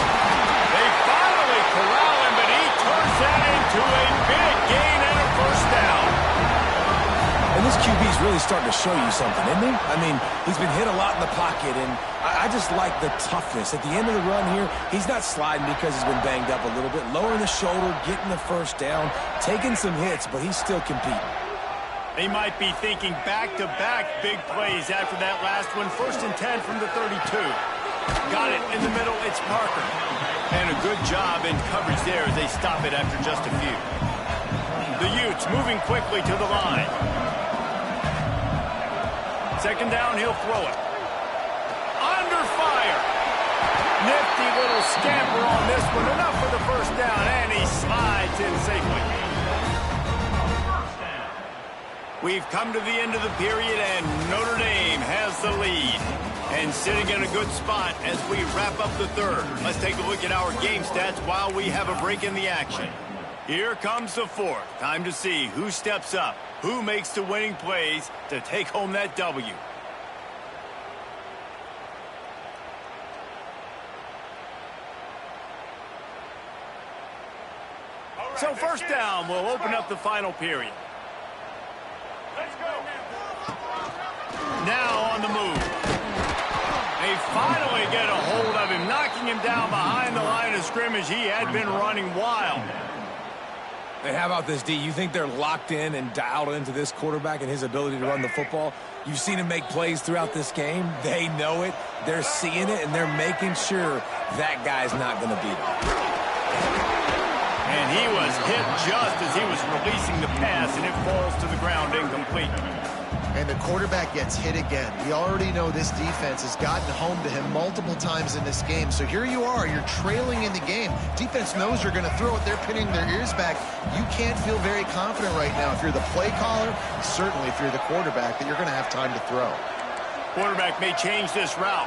They finally corral him, but he turns that into a big gain and a 1st down. And this QB's really starting to show you something, isn't he? I mean, he's been hit a lot in the pocket, and I just like the toughness. At the end of the run here, he's not sliding because he's been banged up a little bit. Lowering the shoulder, getting the 1st down, taking some hits, but he's still competing. They might be thinking back-to-back big plays after that last one. 1st and 10 from the 32. Got it in the middle. It's Parker. And a good job in coverage there as they stop it after just a few. The Utes moving quickly to the line. 2nd down, he'll throw it. Under fire. scamper on this one. Enough for the first down, and he slides in safely. We've come to the end of the period, and Notre Dame has the lead. And sitting in a good spot as we wrap up the third. Let's take a look at our game stats while we have a break in the action. Here comes the fourth. Time to see who steps up, who makes the winning plays to take home that W. So first down will open up the final period. Let's go. Now on the move. They finally get a hold of him, knocking him down behind the line of scrimmage. He had been running wild. Hey, how about this, D? You think they're locked in and dialed into this quarterback and his ability to run the football? You've seen him make plays throughout this game. They know it. They're seeing it, and they're making sure that guy's not going to beat him. And he was hit just as he was releasing the pass, and it falls to the ground incomplete. And the quarterback gets hit again. We already know this defense has gotten home to him multiple times in this game. So here you are, you're trailing in the game. Defense knows you're going to throw it. They're pinning their ears back. You can't feel very confident right now if you're the play caller, certainly if you're the quarterback, that you're going to have time to throw. Quarterback may change this route.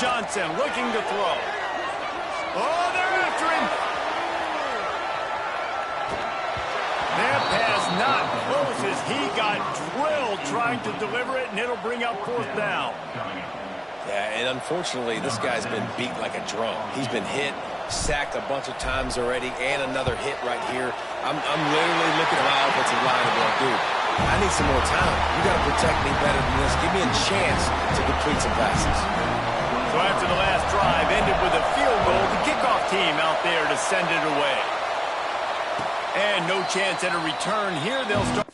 Johnson looking to throw. Oh, they're after him. That pass not close as he got drilled trying to deliver it, and it'll bring up fourth down. Yeah, and unfortunately, this guy's been beat like a drum. He's been hit, sacked a bunch of times already, and another hit right here. I'm literally looking at my offensive line and going, dude, I need some more time. You got to protect me better than this. Give me a chance to complete some passes. So after the last drive ended with a field goal, the kickoff team out there to send it away. And no chance at a return here. They'll start.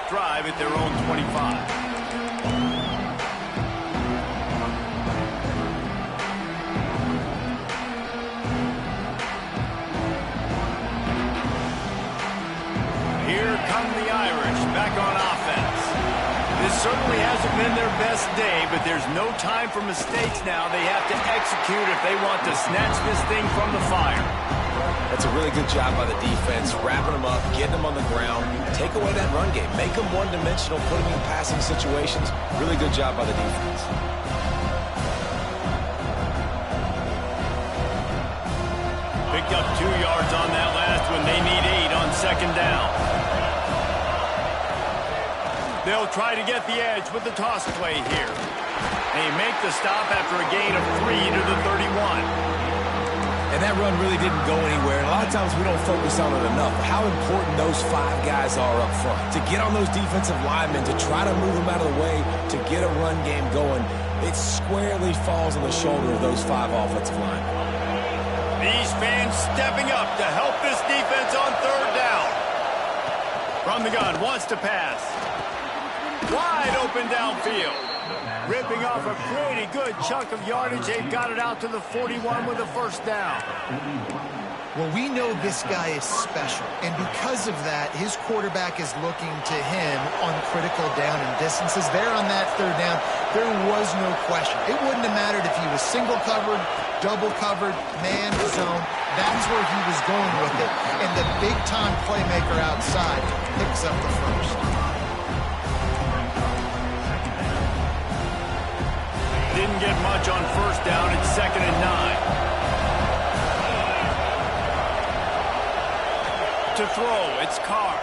Drive at their own 25. Here come the Irish back on offense. This certainly hasn't been their best day, but there's no time for mistakes now. They have to execute if they want to snatch this thing from the fire. That's a really good job by the defense, wrapping them up, getting them on the ground, take away that run game, make them one-dimensional, put them in passing situations. Really good job by the defense. Picked up 2 yards on that last one. They need 8 on second down. They'll try to get the edge with the toss play here. They make the stop after a gain of 3 to the 31. And that run really didn't go anywhere. And a lot of times we don't focus on it enough. How important those 5 guys are up front. To get on those defensive linemen, to try to move them out of the way, to get a run game going, it squarely falls on the shoulder of those 5 offensive linemen. These fans stepping up to help this defense on third down. From the gun, wants to pass. Wide open downfield. Ripping off a pretty good chunk of yardage. They've got it out to the 41 with a first down. Well, we know this guy is special, and because of that, his quarterback is looking to him on critical down and distances. There on that third down, there was no question. It wouldn't have mattered if he was single covered, double covered, man zone. That's where he was going with it, and the big-time playmaker outside picks up the first. Didn't get much on first down. It's 2nd and 9. To throw, it's Carr.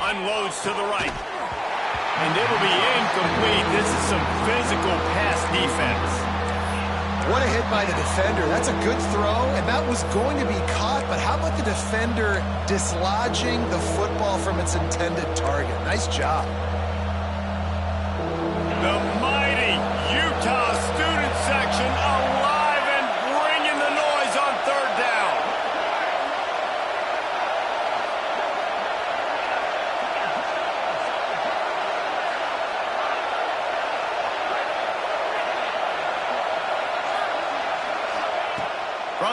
Unloads to the right. And it'll be incomplete. This is some physical pass defense. What a hit by the defender. That's a good throw, and that was going to be caught, but how about the defender dislodging the football from its intended target? Nice job. The mighty Utah student section alive and bringing the noise on third down.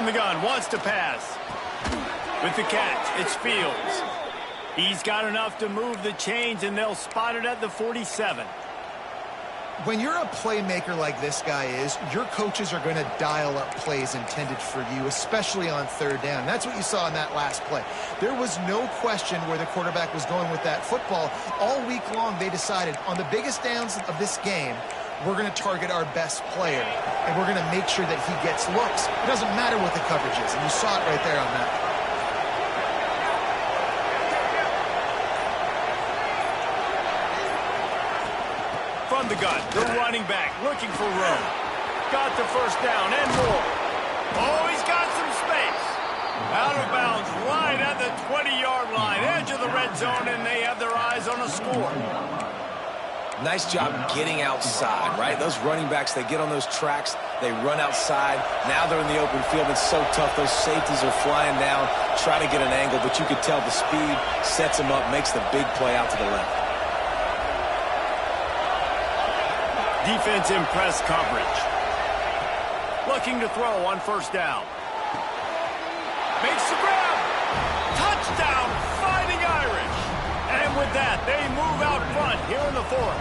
From the gun, wants to pass. With the catch, it's Fields. He's got enough to move the chains, and they'll spot it at the 47. When you're a playmaker like this guy is, your coaches are going to dial up plays intended for you, especially on third down. That's what you saw in that last play. There was no question where the quarterback was going with that football. All week long, they decided on the biggest downs of this game, we're going to target our best player, and we're going to make sure that he gets looks. It doesn't matter what the coverage is, and you saw it right there on that. From the gun, the running back looking for room. Got the first down and more. Oh, he's got some space. Out of bounds right at the 20-yard line, edge of the red zone, and they have their eyes on a score. Nice job getting outside, right? Those running backs, they get on those tracks, they run outside. Now they're in the open field. It's so tough. Those safeties are flying down, try to get an angle, but you can tell the speed sets them up, makes the big play out to the left. Defense in press coverage. Looking to throw on first down. Makes the grab. Touchdown, Fighting Irish. And with that, they move out front here in the fourth.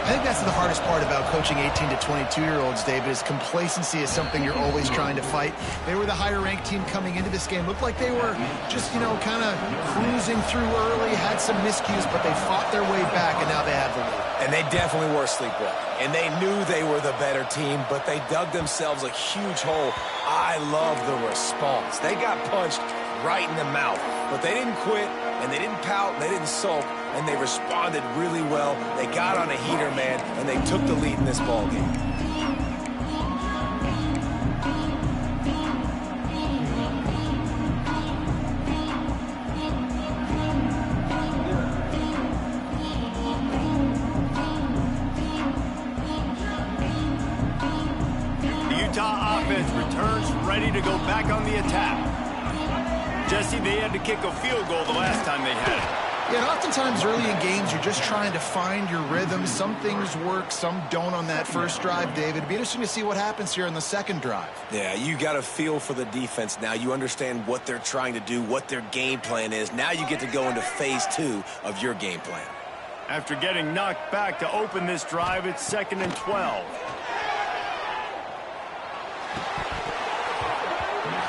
I think that's the hardest part about coaching 18 to 22-year-olds, David, is complacency is something you're always trying to fight. They were the higher-ranked team coming into this game. Looked like they were just, kind of cruising through early, had some miscues, but they fought their way back, and now they have the lead. And they definitely were sleepwalking. And they knew they were the better team, but they dug themselves a huge hole. I love the response. They got punched right in the mouth, but they didn't quit, and they didn't pout, and they didn't sulk, and they responded really well. They got on a heater, man, and they took the lead in this ball game. The Utah offense returns ready to go back on the attack. Jesse, they had to kick a field goal the last time they had it. Yeah, and oftentimes early in games, you're just trying to find your rhythm. Some things work, some don't on that first drive, David. It'd be interesting to see what happens here in the second drive. Yeah, you got a feel for the defense now. You understand what they're trying to do, what their game plan is. Now you get to go into phase 2 of your game plan. After getting knocked back to open this drive, it's 2nd and 12.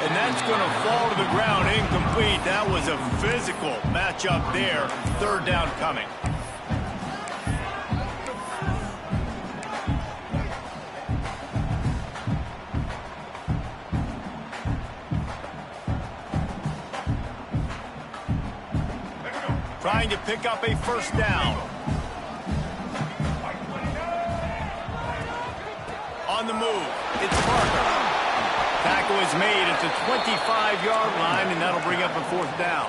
And that's going to fall to the ground incomplete. That was a physical matchup there. Third down coming. Trying to pick up a first down. On the move, it's Parker. Tackle is made at the 25-yard line, and that'll bring up a fourth down.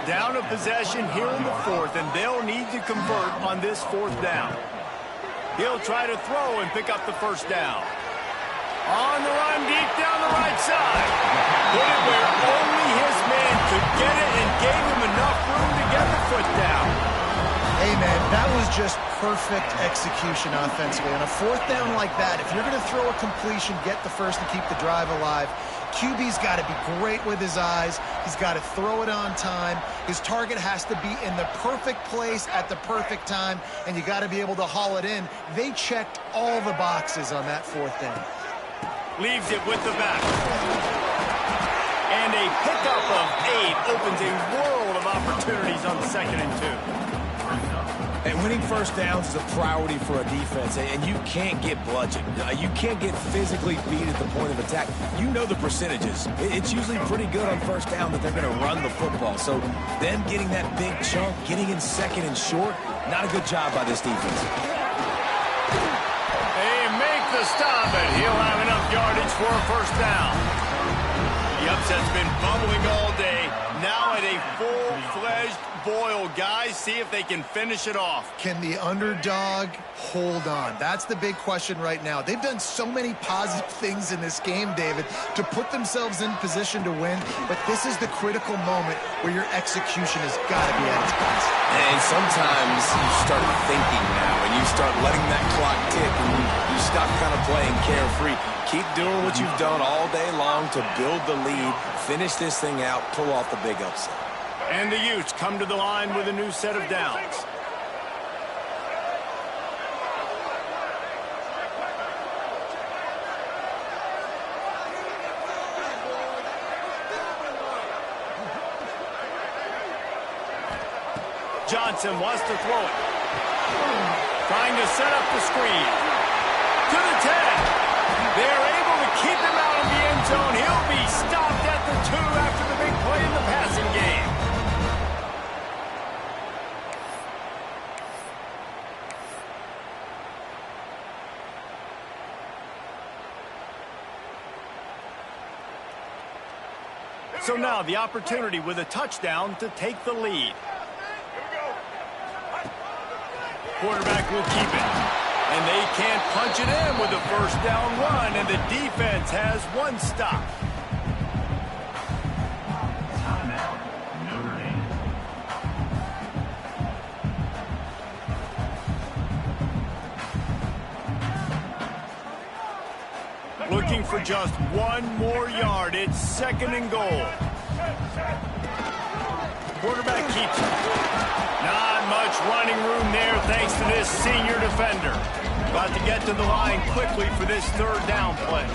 Down of possession here in the fourth, and they'll need to convert on this fourth down. He'll try to throw and pick up the first down. On the run, deep down the right side. Put it where only his man could get it and gave him enough room to get the foot down. Hey, man, that was just perfect execution offensively. On a fourth down like that, if you're going to throw a completion, get the first and keep the drive alive, QB's got to be great with his eyes. He's got to throw it on time. His target has to be in the perfect place at the perfect time, and you got to be able to haul it in. They checked all the boxes on that fourth down. Leaves it with the back. And a pickup of 8 opens a world of opportunities on 2nd and 2. And winning first downs is a priority for a defense, and you can't get bludgeoned. You can't get physically beat at the point of attack. You know the percentages. It's usually pretty good on first down that they're going to run the football. So them getting that big chunk, getting in 2nd and short, not a good job by this defense. They make the stop, and he'll have enough yardage for a first down. The upset's been bubbling all day. Now at a full-fledged boil, guys. See if they can finish it off. Can the underdog hold on? That's the big question right now. They've done so many positive things in this game, David, to put themselves in position to win, but this is the critical moment where your execution has got to be at its best. And sometimes you start thinking now, and you start letting that clock tick, and you stop kind of playing carefree. Keep doing what you've done all day long to build the lead, finish this thing out, pull off the big upset. And the Utes come to the line with a new set of downs. Johnson wants to throw it. Trying to set up the screen. To the 10. They're able to keep him out of the end zone. He'll be stopped at the 2 after the big play in the passing game. So now the opportunity with a touchdown to take the lead. Quarterback will keep it. And they can't punch it in with a first down run, and the defense has one stop. Looking for just one more yard. It's 2nd and goal. Quarterback keeps it. Not much running room there thanks to this senior defender. About to get to the line quickly for this 3rd down play.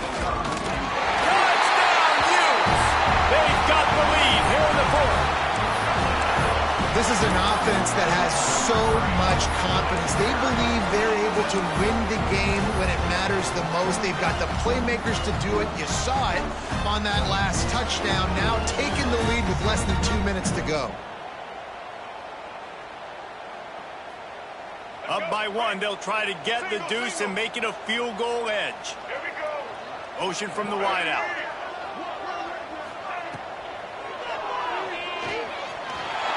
Touchdown, Utes! They've got the lead here in the 4th. This is an offense that has so much confidence. They believe they're able to win the game when it matters the most. They've got the playmakers to do it. You saw it on that last touchdown. Now taking the lead with less than 2 minutes to go. Up by 1, they'll try to get the deuce and make it a field goal edge. Motion from the wideout.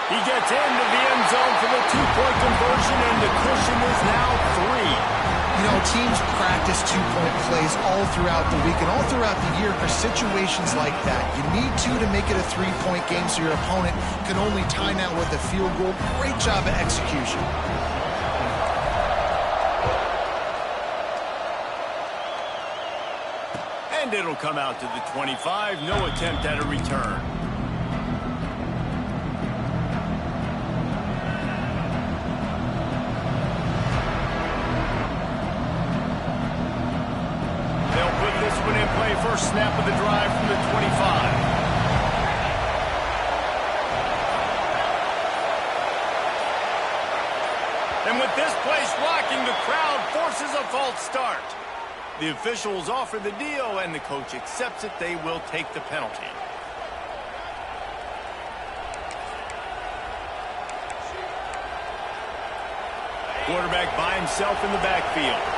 He gets into the end zone for the 2-point conversion, and the cushion is now 3. You know, teams practice 2-point plays all throughout the week and all throughout the year for situations like that. You need to make it a 3-point game so your opponent can only tie now with a field goal. Great job of execution. And it'll come out to the 25. No attempt at a return. They'll put this one in play. First snap of the drive from the 25. And with this place rocking, the crowd forces a false start. The officials offer the deal, and the coach accepts it. They will take the penalty. Quarterback by himself in the backfield.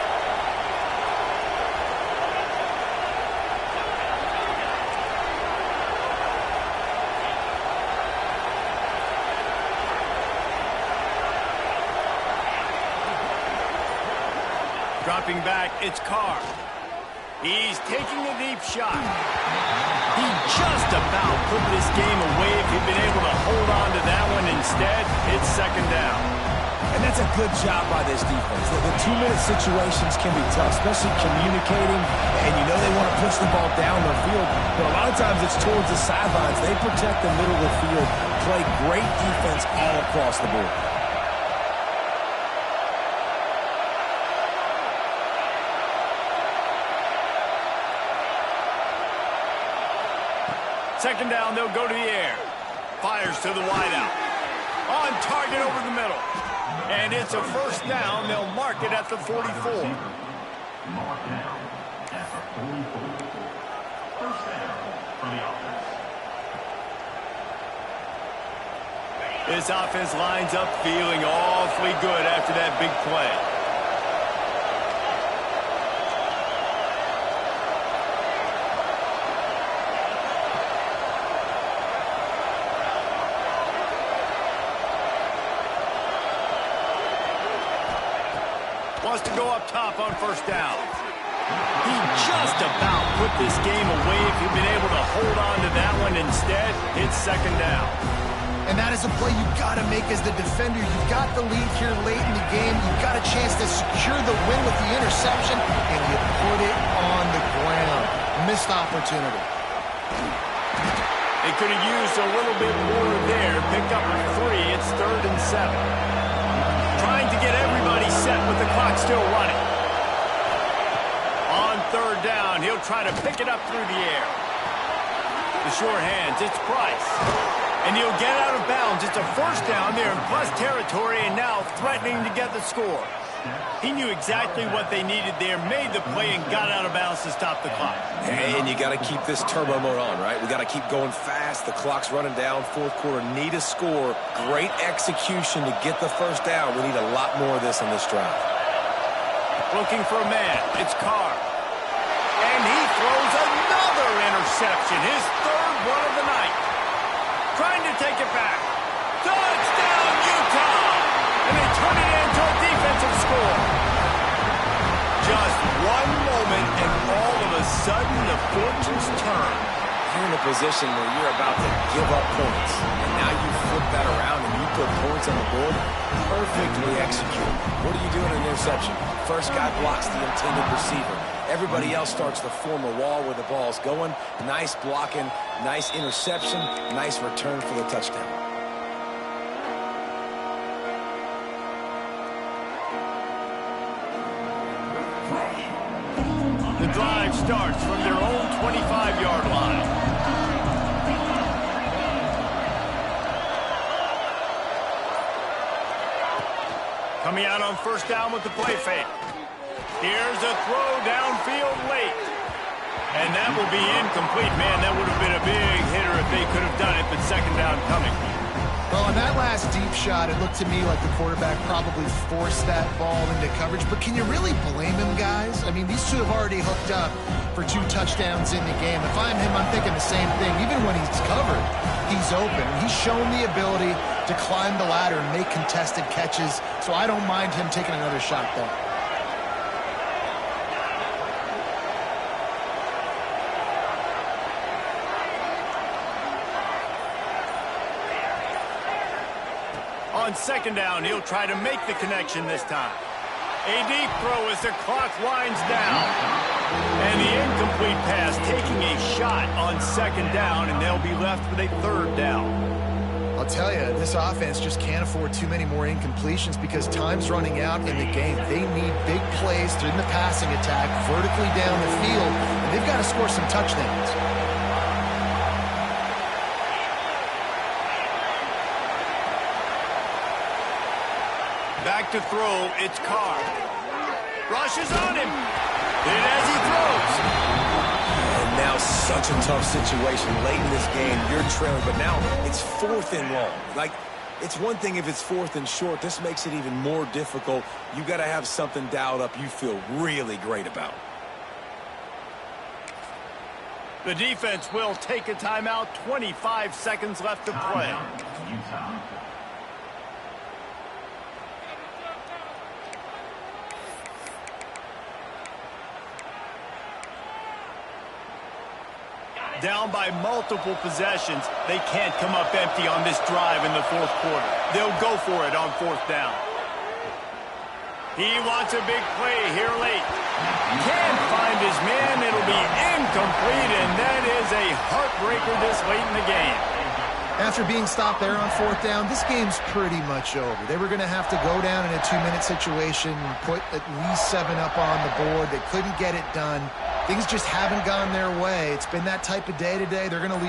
Dropping back, it's Carr. He's taking a deep shot. He just about put this game away if he'd been able to hold on to that one. Instead, it's 2nd down. And that's a good job by this defense. The 2-minute situations can be tough, especially communicating, and you know they want to push the ball down the field, but a lot of times it's towards the sidelines. They protect the middle of the field, play great defense all across the board. 2nd down, they'll go to the air. Fires to the wideout. On target over the middle. And it's a 1st down. They'll mark it at the 44. Marked down at the 44. 1st down for the offense. This offense lines up feeling awfully good after that big play. Wants to go up top on first down. He just about put this game away if he'd been able to hold on to that one. Instead, it's second down. And that is a play you've got to make as the defender. You've got the lead here late in the game. You've got a chance to secure the win with the interception, and you put it on the ground. Missed opportunity. They could have used a little bit more there. Pick up 3. It's 3rd and 7. Trying to get everybody set with the clock still running. On third down, he'll try to pick it up through the air. The short hands, it's Price. And he'll get out of bounds. It's a first down there in plus territory, and now threatening to get the score. He knew exactly what they needed there, made the play, and got out of bounds to stop the clock. And you got to keep this turbo mode on, right? We got to keep going fast. The clock's running down. Fourth quarter, need a score. Great execution to get the first down. We need a lot more of this on this drive. Looking for a man. It's Carr. And he throws another interception. His 3rd one of the night. Trying to take it back. Touchdown, Utah! And they turn it into a defensive score. Just one moment, and all of a sudden, the fortunes turn. You're in a position where you're about to give up points. And now you flip that around and you put points on the board. Perfectly executed. What are you doing in an interception? First guy blocks the intended receiver. Everybody else starts to form a wall where the ball's going. Nice blocking, nice interception, nice return for the touchdown. The drive starts from their own 25-yard line. Coming out on first down with the play fake. Here's a throw downfield late. And that will be incomplete. Man, that would have been a big hitter if they could have done it, but second down coming. Well, on that last deep shot, it looked to me like the quarterback probably forced that ball into coverage. But can you really blame him, guys? I mean, these two have already hooked up for 2 touchdowns in the game. If I'm him, I'm thinking the same thing. Even when he's covered, he's open. He's shown the ability to climb the ladder and make contested catches. So I don't mind him taking another shot there. On second down, he'll try to make the connection this time. A deep throw as the clock winds down. And the incomplete pass taking a shot on second down, and they'll be left with a 3rd down. I'll tell you, this offense just can't afford too many more incompletions because time's running out in the game. They need big plays in the passing attack, vertically down the field, and they've got to score some touchdowns. Back to throw, it's Carr. Rushes on him. And as he throws. And now such a tough situation late in this game. You're trailing, but now it's 4th and long. Like, it's one thing if it's 4th and short. This makes it even more difficult. You got to have something dialed up you feel really great about. The defense will take a timeout. 25 seconds left to play. Utah. Down by multiple possessions, they can't come up empty on this drive in the 4th quarter. They'll go for it on 4th down. He wants a big play here late. Can't find his man. It'll be incomplete, and that is a heartbreaker this late in the game. After being stopped there on 4th down, this game's pretty much over. They were going to have to go down in a 2-minute situation and put at least 7 up on the board. They couldn't get it done. Things just haven't gone their way. It's been that type of day today. They're going to leave